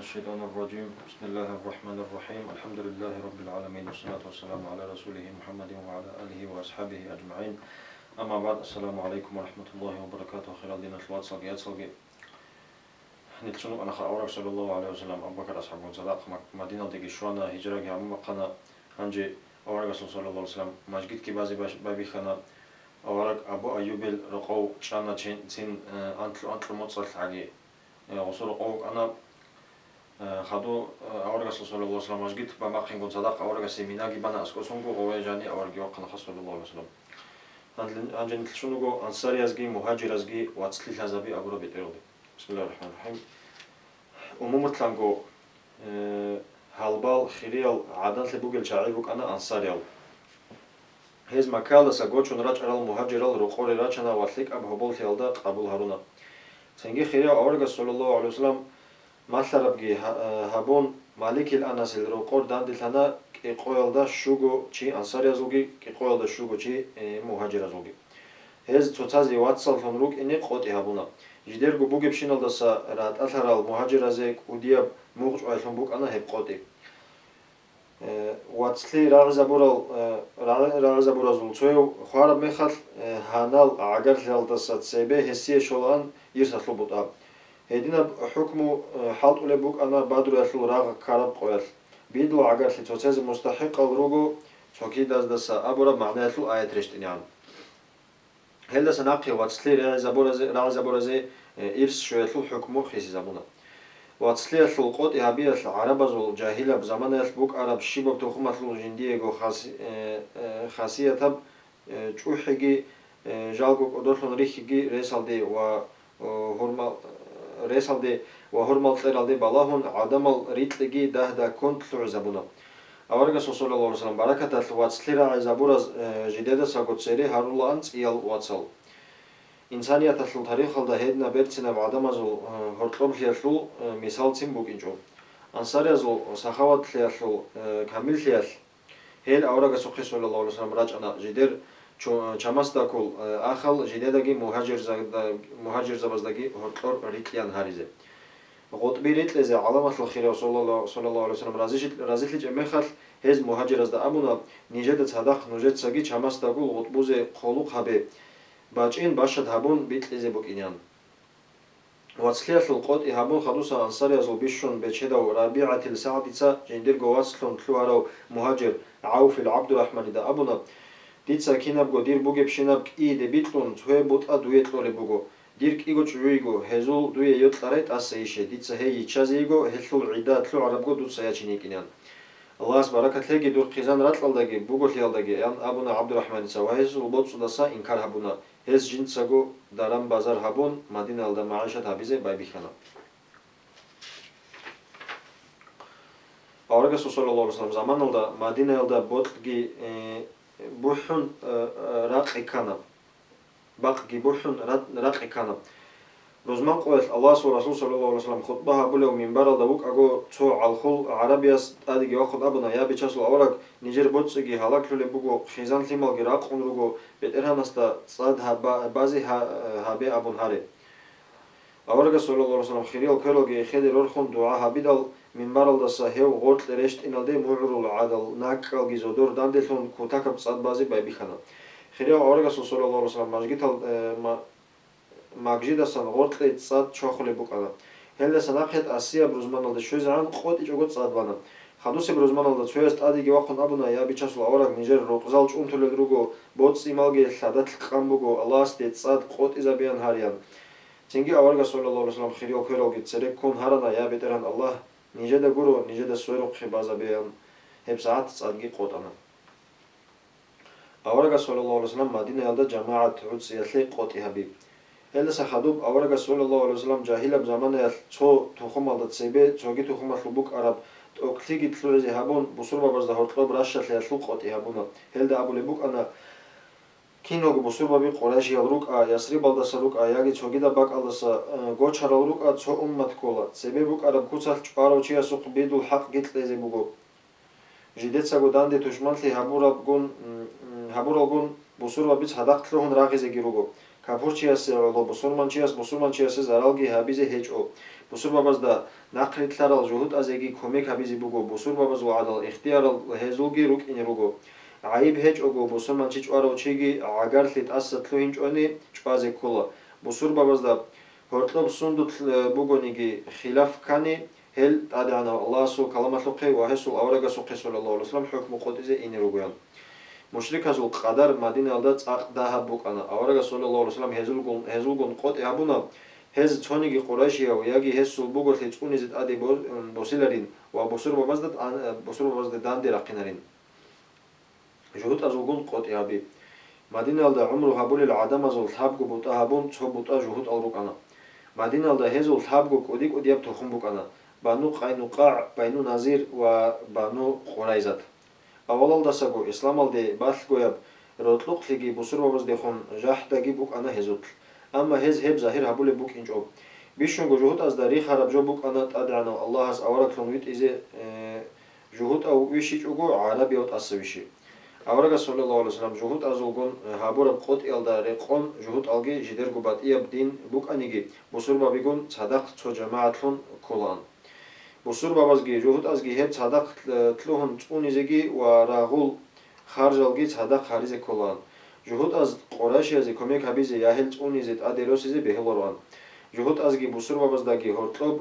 الشيطان الرجيم بسم الله الرحمن الرحيم الحمد لله رب العالمين والصلاة والسلام على رسوله محمد وعلى آله وأصحابه أجمعين أما بعد السلام عليكم ورحمة الله وبركاته خير الدين الخوات صلقيات صلقي نتشنو أنا خاورك صلى الله عليه وسلم أبو بكر أصحاب صداق مدينة ديك شوانا هجرة عمو مقانا هنجي أورك صلى الله عليه وسلم مجد كي بازي بابي خانا أورك أبو أيوب الرقو شانا تين أنتل متصل حاجي وصول قوق أنا خدو أورك صلى الله عليه وسلم مجد بمقين قد صداق أورك سيميناجي بنا أسكوسونغو قويجاني أورك يوقنا صلى الله عليه وسلم هنجي نتشنو أنصاري أزجي مهاجر أزجي واتسلي هزابي أبو ربي تيرودي بسم الله الرحمن الرحيم وممتلانغو هالبال خيريال عادان لبوغل شاعيبوك أنا أنصاريال هز مكالا ساغوچون راچرال مهاجرال رقوري راچنا واتليك أب هبول تيالدا قبول هارونا سنجي خيريال أورك صلى الله عليه وسلم مالثربجي هابون مالك الأناس الرقور داندلتنا قويلدا شوغو چي أنصاري أزوغي قويلدا شوغو چي مهاجر أزوغي هز توتازي واتسال فنروك إني قوتي هابونا جديرغو بوغي بشينال دسا رات أثرال مهاجر أزيك ودياب موغج أيلون بوك أنا هب قوتي واتسلي راغزابورال زولتويو خوارب ميخال هانال عقر لال دسا تسيبه هسيه شولان يرسطلو بوتا هيدينا حكمو حالت أولي بوك أنا بادرو يثلو راغ كارب قويل بيدلو عقر لي توتازي مستحق الروغو توكي داز دسا أبورا معنى يثلو آيات رشتين يعني هل دسا ناقي واتسلي راغزابورازي إرس شو يثلو حكمو خيسي زابونا واتسلي يثلو قوت إهابي يثلو عربا زول جاهلة بزمان يثلو بوك عرب شيباب توخم يثلو جندية خاصية تب چوحيجي جالغو قدرتون ريخيجي ريسال دي و هرمال ريسال دي وهرمال تيرال دي بالاهون عدمال ريتلجي دا كنت ثلو زابونا أورغا صلى الله عليه وسلم بركة واتسلي راغزابوراز جديدة ساقوت سيري هارولا أنت إيال واتسال إنسانية تثلو تاريخ دا هيدنا بيرتسنا بعدمازو هرطلوب ليثلو مثال تيم بوكينجو أنصاريازو سخاوات ليثلو كامل ليث هيل أورغا صلى الله عليه وسلم راجعنا جدير چاماستاكول آخال جديداگي مهاجر زبازداگي هرطلور ريتليان هاريزي غطبي ريتليزي علامة الخير صلى الله عليه وسلم رازيتلي جميخال هز مهاجر ازدا أبونا نيجد صدق نوجد ساگي چاماستاكول غطبوزي قولوق هابي باچين باشد هابون بيتليزي بوكينيان واتسليات القوت إهابون خدوسا أنصاري أزل بيشون بيتشدو رابعة الساعديسا جندير قواتسلون تلوارو مهاجر عوف العبد الرحمن دا أبونا ديتسا كينابغو دير بوغي بشينابك إي دي بيتلون توه بوطا دويتلوري بوغو ديرك إيغو چويغو هزول دوي يوتلاريت أسايشي ديتسا هي يتشازيغو هلو العدا تلو عربغو دوتسا ياچينيكينيان الله سبحانه لغي دور قيزان راتلالداگي بوغو ليالداگي يان أبونا عبد الرحمن سواهزول بوتسو دسا إنكار هابونا هز جنساغو دارام بازار هابون مدينة الدا معيشة هابيزي بايبي خانا أورغا صلى الله عليه وسلم زمان الدا مدينة الدا بوتلغي بوحون راقي كانا باقي بوحون راقي كانا روزمان قويت الله ورسول صلى الله عليه وسلم خطبة هابولو منبر الدا بوك أغو تو عالخول عربياس أديگي واخد أبنا يا بيچاسو أورغ نيجر بوتسغي هلاك لولي بوغو خيزان تيمالغي راقون روغو بيترهانستا صاد بازي هابي أبون هاري أورغ صلى الله عليه وسلم خيريال كيروغي خيدي رورخون دعا هابيدال منبر الدا ساهيو غورت لرشت إنالدي معرول عادل ناكالغي زودور داندلتون كوتاكب صاد بازي بايبي خانا خيريال أورغ صلى الله عليه وسلم ماجيتال ماجيداسان غورت ليت صاد چوخولي بوكانا هلدسا ناقيت أسيا بروزمان الدا شوزران قوت إجوغوت صاد بانا خدوسي بروزمان الدا چويست أديگي واقون أبونا يا بيچاسو أورغ نيجر روقزال چونتولل روغو بوتس إمالغي لادات لقام الله ستيت صاد قوت إزابيان هاريان تنجي أورغ صلى الله عليه وسلم خيريال كيروغي تسريك كون هارانا يا بيتران الله نيجدا غورو نيجدا سويرو خبازا بيان هب ساعات صادقي قوتانا أورغ صلى الله عليه وسلم مدينة يلدا جماعة عدس يثلي قوتي حبيب هلسا خدوب أورغ صلى الله عليه وسلم جاهلة بزمان يث تو تخم الدا تسيبه توغي تخم البوك عرب توكليجي تلوزي هابون بصور بابرز ده هرطلوب راشة ليثلو قوتي هابونا هلدا أبو لبوك أنا كينوغ بصور بابي قراشي يلروك يسري بالدسا روك ياغي توغي دا باك ألدسا غوچارال روك تو أمت كولا تسيبه بوك عرب كوتسال چقارو چيا سوق بيدو الحق جيت ليزي بوغو جديتسا غوداندي تشمال لي هابورال غون بصور بابيس هداقت لهون راغيزي جيروغو კაფურჩიას ლო ბუსურმანჩიას ზარალგი ჰაბიზე ჰეჭო ბუსურბაბას და ნაყრიტლარალ ჟუჰუტაზეგი კომეკ ჰაბიზე ბუგო ბუსურბაბას ვადალ ეხტიარალ ჰეზულგი რუკინი რუგო აიბ ჰეჭოგო ბუსურმანჩი ჭვარო ჩიგი აგართლით ასათლუინჭონი ჭვაზე ქულა ბუსურბაბას და ჰორტლობ სუნდუთ ბუგონიგი ხილაფქანი ჰელ ტადანა ალლაჰსუ კალამათლუყე ვაჰესულ ავრაგასუ ყესოლალლაჰუ ალაიჰი ვასალამ ჰუკმუ ყოტიზე ინერუგიან მუშრიკაზულ ყადარ მადინალდა წაყდაჰა ბუკანა ავრაგას სოლალლაჰუ ალაიჰი ვასალამ ჰეზულგონ ყოტი აბუნა ჰეზ ცონიგი ყურაშია ვიაგი ჰესულ ბუგოთი წუნიზე ტადი ბოსილარინ ვა ბოსურბაბას და დანდერა ყინარინ ჟუჰუტ აზულგონ ყოტი აბი მადინალდა უმრუ ჰაბულილ ადამაზულ თაბგუ ბუტა ჰაბუნ ცობუტა ჟუჰუტ ალრუკანა მადინალდა ჰეზულ თაბგუ კუდი კუდიაბ თოხუმ ბუკანა ბანუ ყაინუყა ბაინუ ნაზირ ვა ბანუ ყურაიზათ ავალალდასაგო ისლამალდე ბალგოяб როტლუყლიგი ბუსურბაბას დეხონ ჟაჰდაგი ბუკანა ჰეზოთ ამა ჰეზ ჰებ ზაჰირ ჰაბულე ბუკინჭო ბიშუნგო ჟუჰუტას და რიხარაბ ჟო ბუკანა ტადანა ალლაჰას ავარაკლონ ვიტიზე ჟუჰუტა უვიშიჭუგო არაბიოთ ასევიში ავრაგა სოლალლაჰუ ალაიჰი ვასალამ ჟუჰუტ აზულგონ ჰაბურაბ ყოტიალდა რეყონ ჟუჰუტ ალგი ჟიდერგო ბატიაბ 딘 ბუკანიგი ბუსურბაბიგონ ცადახ ცო ჯამაათლონ ქოლან ბუსურბაბაზგი ჟუჰუტაზგი ჰებ ცადახ თლუჰონ წუნიზეგი ვა რაღულ ხარჟალგი ცადახ ხარიზე ქოლან ჟუჰუტაზ ყორაშიაზე კომეკ ჰაბიზე იაჰელ წუნიზე ტადეროსიზე ბეჰლორვან ჟუჰუტაზგი ბუსურბაბაზდაგი ჰორტლობ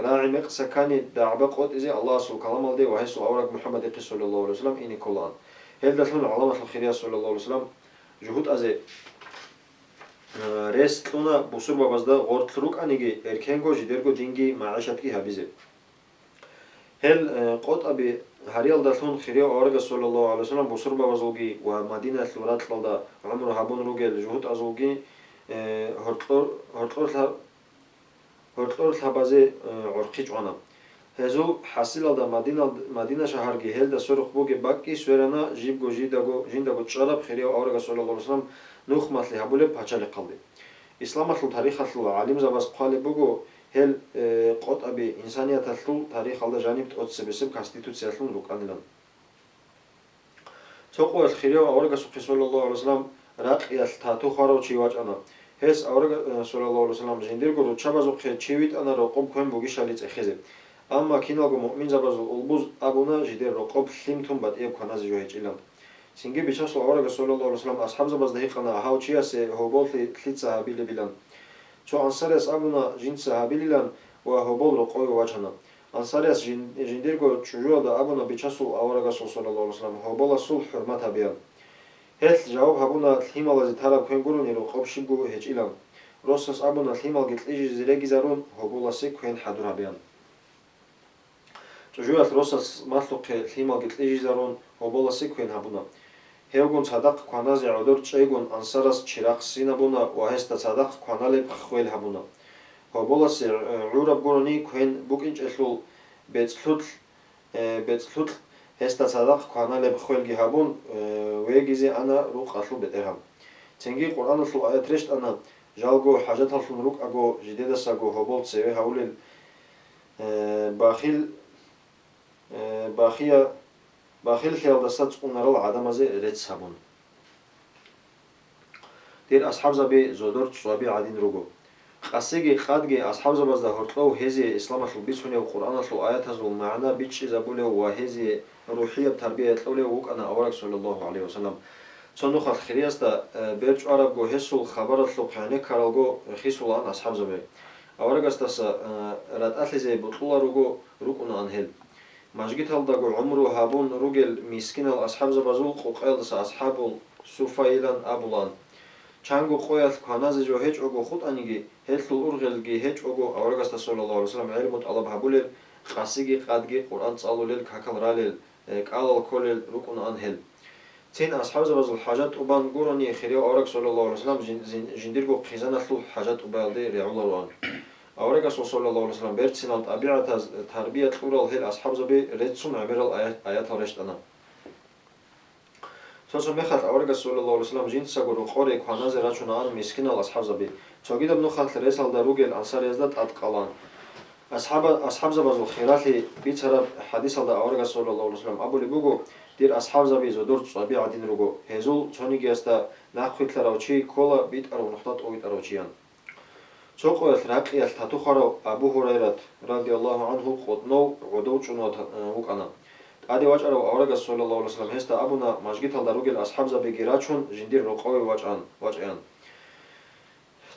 რაი მეყსაკანი დააბა ყოტიზე ალლაჰსულ კალამალდე ვაჰესულ ავრაგ მუჰამმად ეყი სოლალლაჰუ ალაიჰი ვასალამ ინი ქოლან ჰელდასლონ ალამათლ ხირია სოლალლაჰუ ალაიჰი ვასალამ ჟუჰუტაზე რესტუნა ბუსურბაბაზდა ღორთლრუკანიგი ერქენგო ჟიდერგო დინგი მააშატკი ჰაბიზე ჰელ ყოტაბი ჰარიალდასლონ ხირია ავრაგ სოლალლაჰუ ალაიჰი ვასალამ ბუსურბაბაზულგი ვა მადინა სურატლდა უმრუ ჰაბუნ რუგელ ჟუჰუტაზულგი ჰორტლორ ჰაბაზე ორხი ჭვანა ჰეზუ ჰასილალდა მადინა შაჰარგი ჰელ და სორხბუგე ბაკი სვერანა ჟიბგო ჟინდაგო ჭარაბ ხირია ავრაგ სოლალლაჰუ ალაიჰი ვასალამ ნუხმათლი ჰაბულე ფაჩალე ყალდი ისლამათლუ თარიხათლუ ალიმზაბას ყალიბუგო ჰელ ყოტაბი ინსანიათათლუ თარიხალდა ჟანიბ ტოცებესებ კონსტიტუციათლუ რუკანილან ცოყუელ ხირია ავრაგ სოლალლაჰუ ალაიჰი ვასალამ რაყიალ თათუ ხარავჩი ვაჭანა ჰეს ავრაგ სოლალლაჰუ ალაიჰი ვასალამ ჟინდირგო როჩაბაზო ხე ჩივიტანა რო ყომ ქვენ ბუგიშალი წეხეზე ამა კინალგო მუმინზაბაზო ულბუზ აბუნა ჟიდერ რო ყობ ლიმთუმ ბატიებ ქანაზე ჟოეჭილან სინგი ბიჩასო ავრაგ სოლალლაჰუ ალაიჰი ვასალამ ასჰაბზაბაზ დაიყანა ჰაუჩიასე ჰობოლი თლიცა აბილებილან ცო ანსარეს აბუნა ჟინცა აბილილან ვა ჰობოლ რო ყოი ვაჩანა ანსარეს ჟინდირგო ჭუჟუალდა აბუნა ბიჩასო ავრაგ სოლალლაჰუ ალაიჰი ვასალამ ჰობოლასულ ჰურმათ აბიან ჰელ ჯავაბ აბუნა ლიმალაზი თარაბ ქვენგურუნი რო ყობში გუ ჰეჭილან როსას აბუნა ლიმალგი ტლიჟი ზირეგიზარუნ ჰობოლასე ქვენ ჰადურაბიან ჭუჟუალ როსას მათლუყე ლიმალგი ტლიჟიზარუნ ჰობოლასე ქვენ აბუნა ჰევგონ ცადაყ ქვანაზე ოდორ ჭეგონ ანსარას ჩირახსინაბუნა ვაჰესტა ცადაყ ქვანალებ ხველ ჰაბუნა ჰობოლასე ურაბ გურონი ქვენ ბუკინჭელულ ბეცლუტ ჰესტა ცადაყ ქვანალებ ხველგი ჰაბუნ ვეგიზე ანა რუყალუ ბეტერჰამ ცენგი ყურანულუ აეთრეშტანა ჟალგო ჰაჯათალუ რუკაგო ჟიდედასაგო ჰობოლ ცევე ჰაულელ ბახილ ხელდასაც უნარალ ადამაზე რეც ჰაბუნ დერ ასჰაბზაბე ზოდორ წვაბი ადინ როგო ყასეგი ყადგე ასჰაბზაბაზ და ჰორტლო ჰეზე ისლამათლუ ბიცუნე ყურანულუ აეთაზულ მაანა ბიჭი ზაბულე ვა ჰეზე რუჰია თარბია ეთლოლე უკანა ავრაკ სოლალლაჰუ ალაიჰი ვასალამ ცონუხალ ხირიას და ბერჭვარაბგო ჰესულ ხაბარათლუ ყანე ქარალგო ხისულან ასჰაბზაბე ავრაკასტას რატალეზე ბუტლულა როგო რუკუნა ანჰელ მაჟგითალდაგო უმრუ ჰაბუნ რუგელ მისკინალ ასჰაბზაბაზულ ყოყელს ასჰაბულ სუფაილან აბულან ჩანგო ყოյალ ქანაზე ჟო ჰეჭოგო ხუტანიგი ჰელთულ ურღელგი ჰეჭოგო ავრაკასტა სოლალლაჰუ ალაიჰი ვასალამ ელმოთ ალაბ ჰაბულელ ყასიგი ყადგი ყურან წალულელ ქაქალრალელ კალალ ქოლელ რუკუნა ანჰელ ცენ ასჰაბზაბაზულ ჰაჯატ უბან გურონი ხირია ავრაკ სოლალლაჰუ ალაიჰი ვასალამ ჟინდირგო ხიზანათლუ ჰაჯატ უბალდე რეულარვან ავრაკას სოლალლაჰუ ალაიჰი ვასალამ ბერცინალ ტაბიათაზ თარბია ყურალ ჰელ ასჰაბზაბე რეცუნ ამერალ აიათალეშტანა სოსო მეხალ ავრაკას სოლალლაჰუ ალაიჰი ვასალამ ჟინცაგო რო ყორე ქვანაზე რაჩუნა არ მისკინალ ასჰაბზაბე ცოგიდა ნუხალ რესალ და რუგელ ანსარიას და ტატყალან ასჰაბზაბაზულ ხირალი ბიცარა ჰადისალ და ავრაკას სოლალლაჰუ ალაიჰი ვასალამ აბული ბუგო дир асхаб заби зодур цаби адин руго хезул цони геста нахвитларавчи кола бит арунхтат овит аравчиян цоқоэл рақиэл татухаро абу хурайрат радиаллаху анху қотнов ғудовчунот уқана ади вачаро аврагас саллаллаху алейхи вассалам хеста абуна мажгитал даругел асхаб заби гирачун жиндир роқови вачаян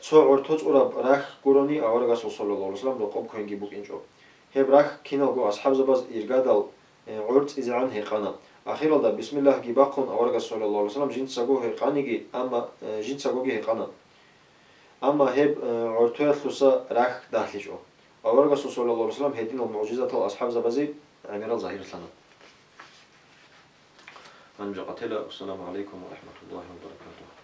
цо ортоцураб рах гурони аврагас саллаллаху алейхи вассалам роқоб коинги букинчо хеб рах киналго асхаб забаз иргадал урц изан хеқана ахиралда бисмиллах гибақун аврагас саллаллаху алейхи вассалам жинцаго хеқаниги амма жинцагоги хеқана амма хеб ортоятлуса рах дахлишо аврагас саллаллаху алейхи вассалам хединал муъжизатал асхаб забази амирал захирлана анжа qatila. Assalamu alaikum wa rahmatullahi wa barakatuh.